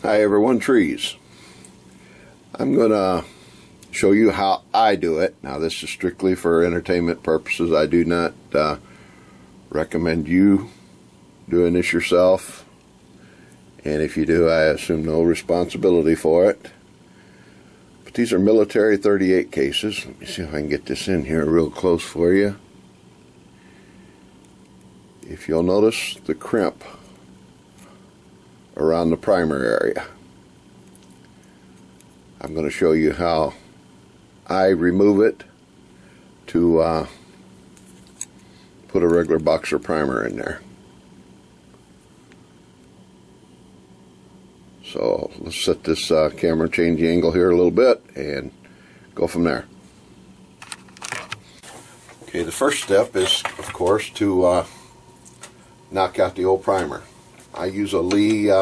Hi everyone, Trees. I'm going to show you how I do it. Now this is strictly for entertainment purposes. I do not recommend you doing this yourself. And if you do, I assume no responsibility for it. But these are military 38 cases. Let me see if I can get this in here real close for you. If you'll notice the crimp around the primer area. I'm going to show you how I remove it to put a regular boxer primer in there. So let's set this camera, change the angle here a little bit, and go from there. Okay, the first step is, of course, to knock out the old primer. I use a Lee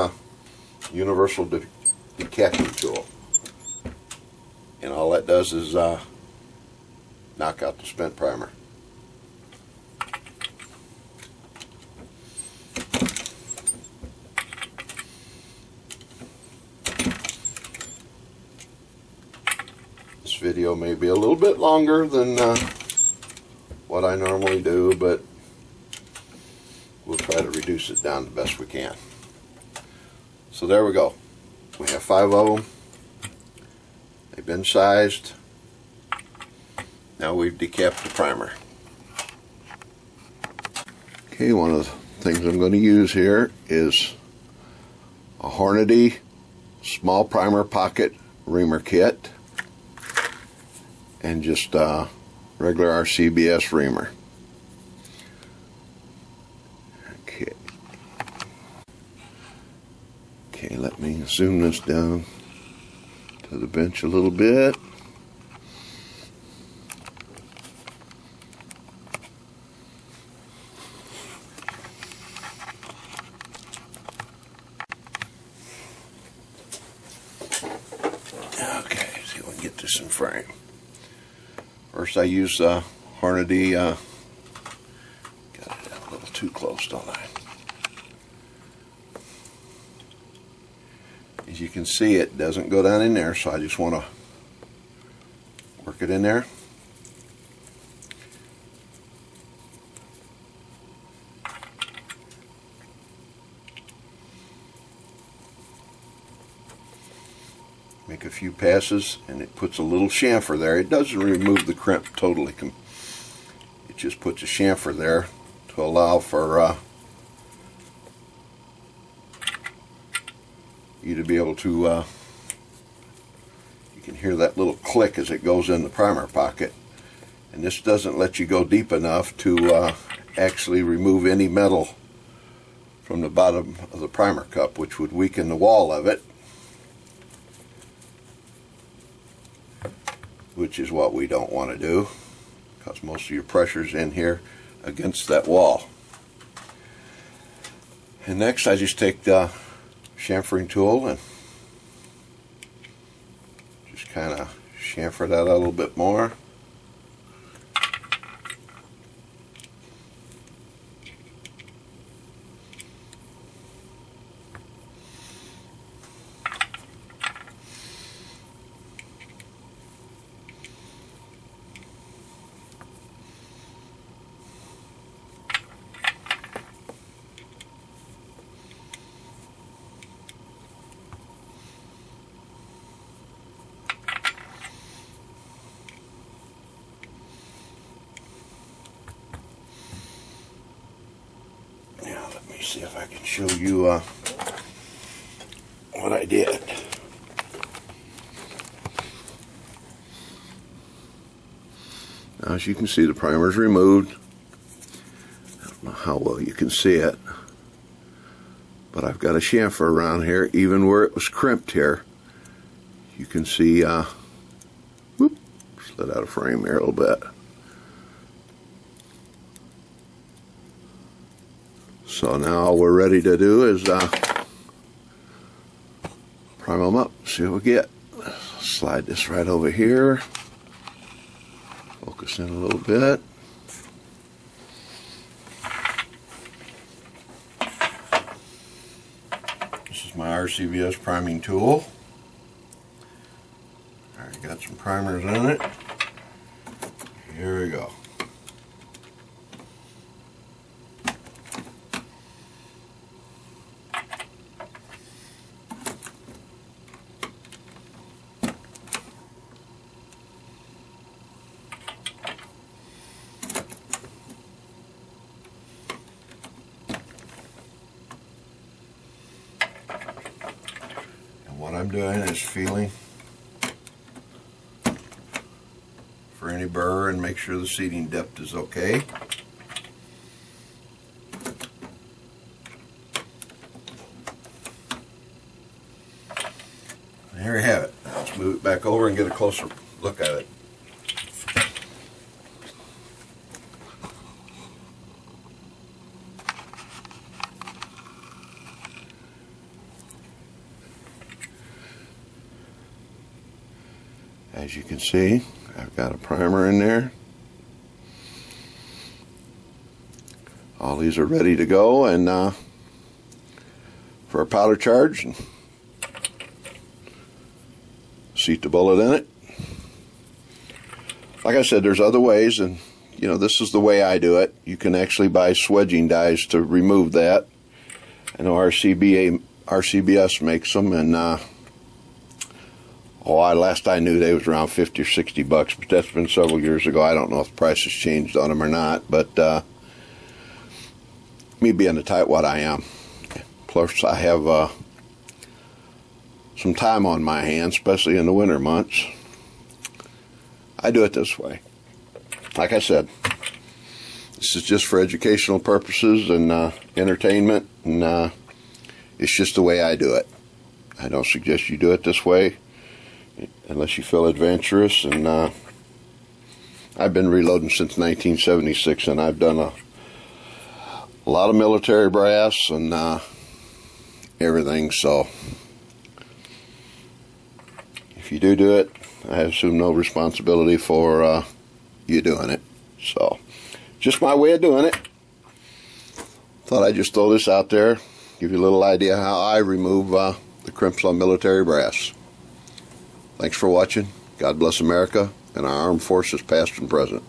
universal decapping tool, and all that does is knock out the spent primer. This video may be a little bit longer than what I normally do, but we'll try to reduce it down the best we can. So there we go. We have 5 of them. They've been sized. Now we've decapped the primer. Okay, one of the things I'm going to use here is a Hornady small primer pocket reamer kit and just regular RCBS reamer. Okay, let me zoom this down to the bench a little bit. Okay, see if we can get this in frame. First I use Hornady, got it a little too close, don't I? As you can see, it doesn't go down in there, so I just want to work it in there. Make a few passes, and it puts a little chamfer there. It doesn't remove the crimp totally. It just puts a chamfer there to allow for you to be able to, you can hear that little click as it goes in the primer pocket, and this doesn't let you go deep enough to actually remove any metal from the bottom of the primer cup, which would weaken the wall of it, which is what we don't want to do, because most of your pressure's in here against that wall. And next I just take the chamfering tool and just kind of chamfer that out a little bit more. Let me see if I can show you what I did. Now, as you can see, the primer's removed. I don't know how well you can see it, but I've got a chamfer around here, even where it was crimped here. You can see, whoop, slid out of frame here a little bit. So now all we're ready to do is prime them up, see what we get. Slide this right over here. Focus in a little bit. This is my RCBS priming tool. Alright, got some primers in it. Here we go. What I'm doing is feeling for any burr and make sure the seating depth is okay. And there you have it. Now let's move it back over and get a closer look at it. As you can see, I've got a primer in there. All these are ready to go, and for a powder charge, seat the bullet in it. Like I said, there's other ways, and you know, this is the way I do it. You can actually buy swedging dies to remove that. I know RCBS makes them, and last I knew they was around 50 or 60 bucks, but that's been several years ago. I don't know if the price has changed on them or not, but me being the tightwad I am, plus I have some time on my hands, especially in the winter months, I do it this way. Like I said, this is just for educational purposes and entertainment, and it's just the way I do it. I don't suggest you do it this way unless you feel adventurous, and I've been reloading since 1976, and I've done a lot of military brass and everything, so if you do it, I assume no responsibility for you doing it. So just my way of doing it. Thought I'd just throw this out there, give you a little idea how I remove the crimps on military brass. Thanks for watching. God bless America and our armed forces past and present.